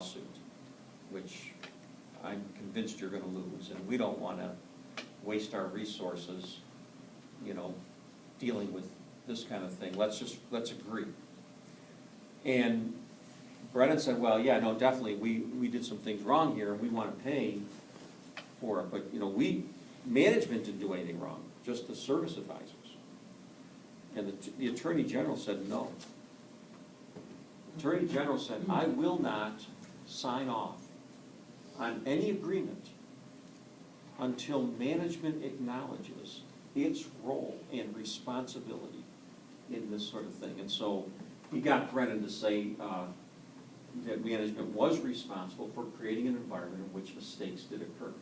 lawsuit, which I'm convinced you're gonna lose, and we don't wanna waste our resources, you know, dealing with this kind of thing. Let's agree. And Brennan said, well, yeah, no, definitely, we did some things wrong here, and we wanna pay for it, but, you know, management didn't do anything wrong, just the service advisors. And the Attorney General said no. The Attorney General said, I will not sign off on any agreement until management acknowledges its role and responsibility in this sort of thing. And so he got Brennan to say that management was responsible for creating an environment in which mistakes did occur.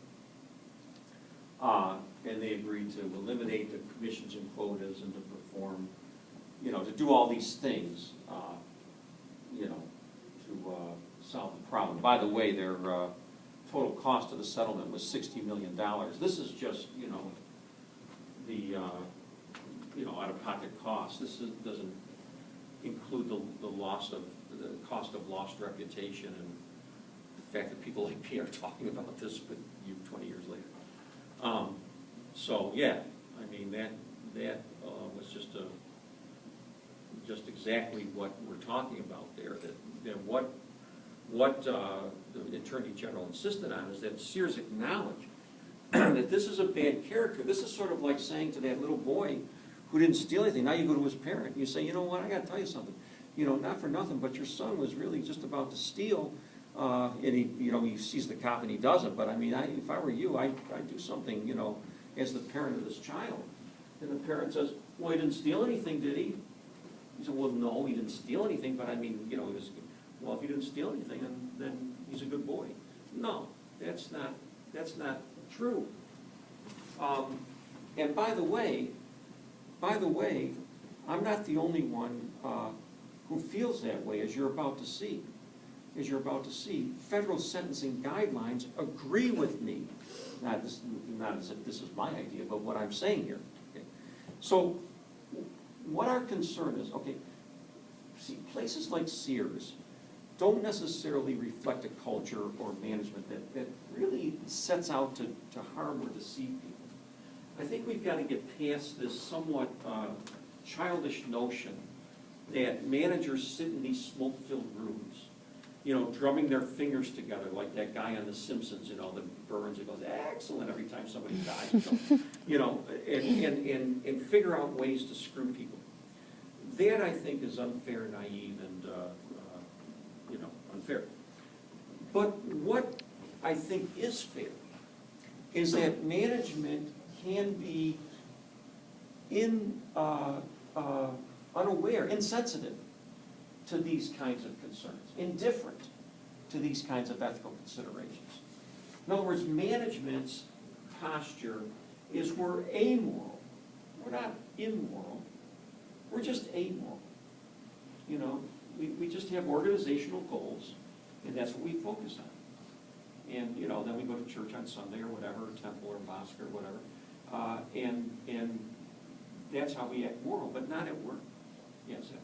And they agreed to eliminate the commissions and quotas and to perform, you know, to do all these things, you know, to solve the problem. By the way, their total cost of the settlement was $60 million. This is just, you know, the, you know, out-of-pocket costs. Doesn't include the loss of, the cost of lost reputation and the fact that people like me are talking about this with you 20 years later. So yeah, I mean that was just exactly what we're talking about there. That what the Attorney General insisted on is that Sears acknowledge that this is a bad character. This is sort of like saying to that little boy who didn't steal anything. Now you go to his parent. You say, you know what? I got to tell you something. You know, not for nothing, but your son was really just about to steal. And he, you know, he sees the cop and he doesn't. But I mean, if I were you, I'd do something, you know, as the parent of this child. And the parent says, well, he didn't steal anything, did he? He said, well, no, he didn't steal anything, but I mean, you know, well, if he didn't steal anything, then he's a good boy. No, that's not true. And by the way, I'm not the only one who feels that way, as you're about to see. Federal sentencing guidelines agree with me. Not as if this is my idea, but what I'm saying here. Okay. So what our concern is, okay, see, places like Sears don't necessarily reflect a culture or management that really sets out to harm or deceive people. I think we've got to get past this somewhat childish notion that managers sit in these smoke-filled rooms, you know, drumming their fingers together like that guy on The Simpsons, you know, that burns and goes, excellent, every time somebody dies. So, you know, and figure out ways to screw people. That, I think, is unfair, naive, and, you know, unfair. But what I think is fair is that management can be unaware, insensitive to these kinds of concerns, indifferent to these kinds of ethical considerations. In other words, management's posture is we're amoral. We're not immoral. We're just amoral. You know, we just have organizational goals, and that's what we focus on. And, you know, then we go to church on Sunday or whatever, or temple or mosque or whatever, and that's how we act moral, but not at work. Yes, sir.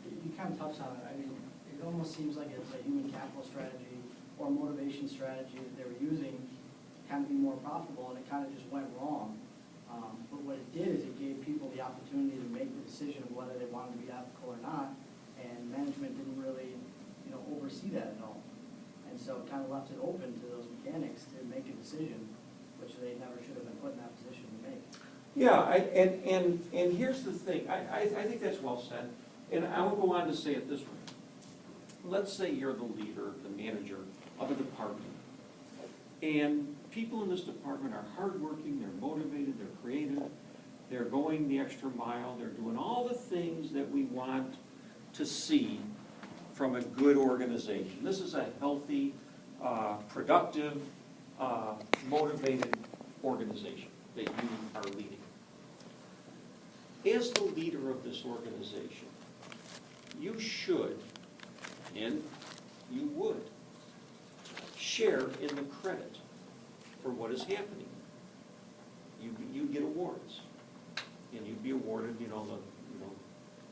You kind of touched on it. I mean, it almost seems like it's a human capital strategy or motivation strategy that they were using to kind of be more profitable, and it kind of just went wrong. But what it did is it gave people the opportunity to make the decision of whether they wanted to be ethical or not, and management didn't really, you know, oversee that at all. And so it kind of left it open to those mechanics to make a decision, which they never should have been put in that position to make. Yeah, and here's the thing. I think that's well said. And I will go on to say it this way. Let's say you're the leader, the manager of a department. And people in this department are hardworking, they're motivated, they're creative, they're going the extra mile, they're doing all the things that we want to see from a good organization. This is a healthy, productive, motivated organization that you are leading. As the leader of this organization, you should, and you would, share in the credit for what is happening. You get awards, and you'd be awarded, you know, the,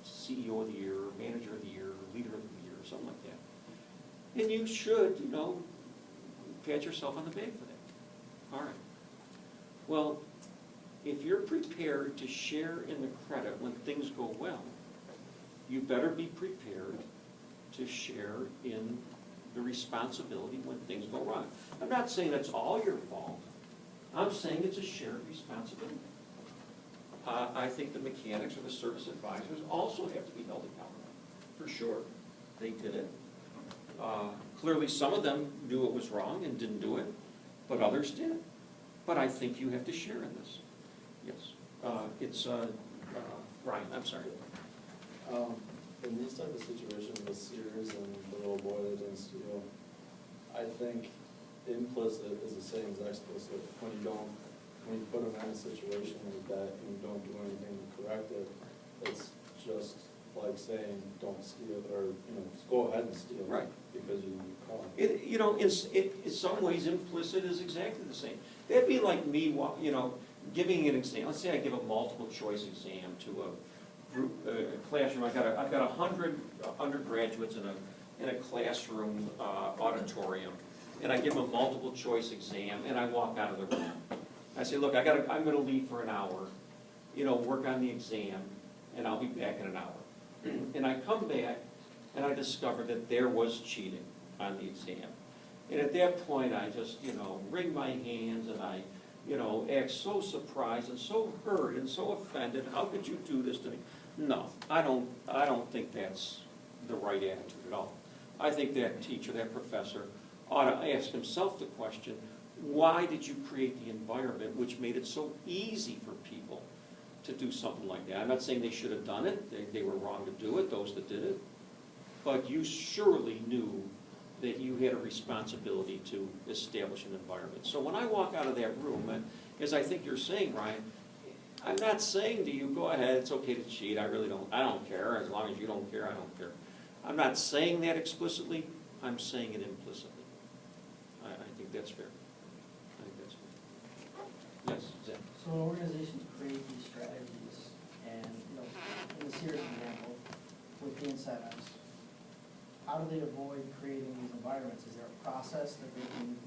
CEO of the year, or manager of the year, or leader of the year, or something like that. And you should, you know, pat yourself on the back for that. All right. Well, if you're prepared to share in the credit when things go well, you better be prepared to share in the responsibility when things go wrong. I'm not saying that's all your fault. I'm saying it's a shared responsibility. I think the mechanics or the service advisors also have to be held accountable, for sure. They did it. Clearly, some of them knew it was wrong and didn't do it, but others did. But I think you have to share in this. Yes. It's, Ryan, I'm sorry. In these type of situations with Sears and the little boy that didn't steal, I think implicit is the same as explicit. When you put them in a situation like that and you don't do anything to correct it, it's just like saying, don't steal, or, you know, just go ahead and steal. Right. Because you caught. You know, in some ways, implicit is exactly the same. That'd be like me, you know, giving an exam. Let's say I give a multiple choice exam to a group, classroom. I've got 100 undergraduates in a classroom auditorium, and I give them a multiple choice exam, and I walk out of the room. I say, look, I'm going to leave for an hour, you know, work on the exam, and I'll be back in an hour. And I come back, and I discover that there was cheating on the exam. And at that point, I just, you know, wring my hands, and I, you know, act so surprised and so hurt and so offended. How could you do this to me? No, I don't think that's the right attitude at all. I think that teacher, that professor, ought to ask himself the question, why did you create the environment which made it so easy for people to do something like that? I'm not saying they should have done it. They were wrong to do it, those that did it. But you surely knew that you had a responsibility to establish an environment. So when I walk out of that room, and as I think you're saying, Ryan, I'm not saying to you, go ahead, it's okay to cheat, I don't care, as long as you don't care, I don't care. I'm not saying that explicitly, I'm saying it implicitly. I think that's fair. I think that's fair. Yes, Zach? So when organizations create these strategies, and, you know, in the Sears example, with the incentives, how do they avoid creating these environments? Is there a process that they can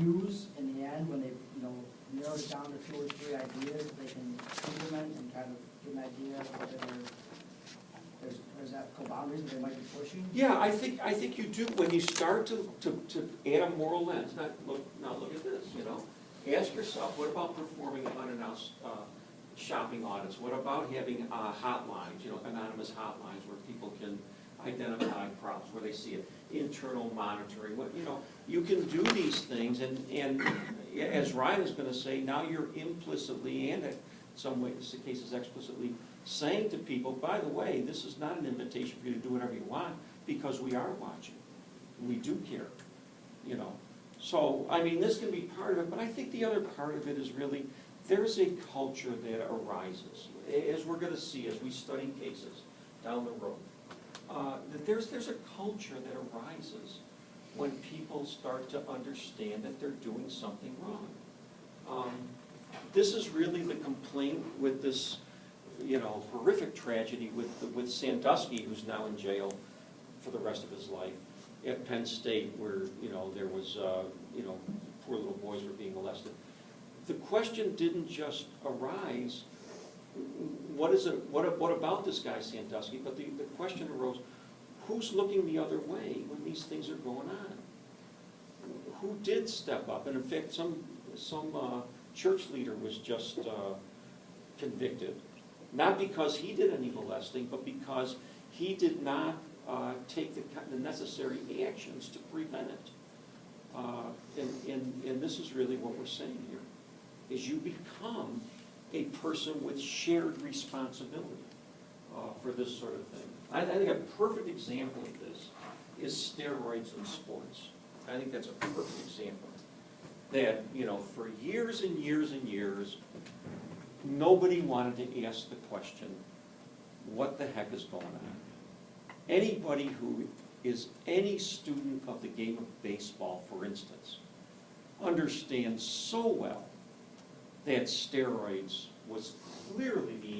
use in the end when they've, you know, narrowed it down to 2 or 3 ideas that they can implement and kind of get an idea of whether there's ethical boundaries that they might be pushing? Yeah, I think you do, when you start to add a moral lens, now look at this, you know. Ask yourself, what about performing unannounced shopping audits? What about having hotlines, you know, anonymous hotlines where people can identify problems, where they see it, internal monitoring, what, you know, you can do these things, and as Ryan is gonna say, now you're implicitly and in some cases explicitly saying to people, by the way, this is not an invitation for you to do whatever you want, because we are watching. We do care, you know. So, I mean, this can be part of it, but I think the other part of it is really, there's a culture that arises, as we're gonna see as we study cases down the road. That there's a culture that arises when people start to understand that they're doing something wrong. This is really the complaint with this, you know, horrific tragedy with Sandusky, who's now in jail for the rest of his life, at Penn State, where, you know, there was, you know, poor little boys were being molested. The question didn't just arise, what about this guy Sandusky? But the question arose, who's looking the other way when these things are going on? Who did step up? And in fact, some church leader was just convicted, not because he did any molesting, but because he did not take the necessary actions to prevent it. And this is really what we're saying here, is you become a person with shared responsibility for this sort of thing. I think a perfect example of this is steroids in sports. I think that's a perfect example. That, you know, for years and years and years, nobody wanted to ask the question, what the heck is going on? Anybody who is any student of the game of baseball, for instance, understands so well that steroids was clearly the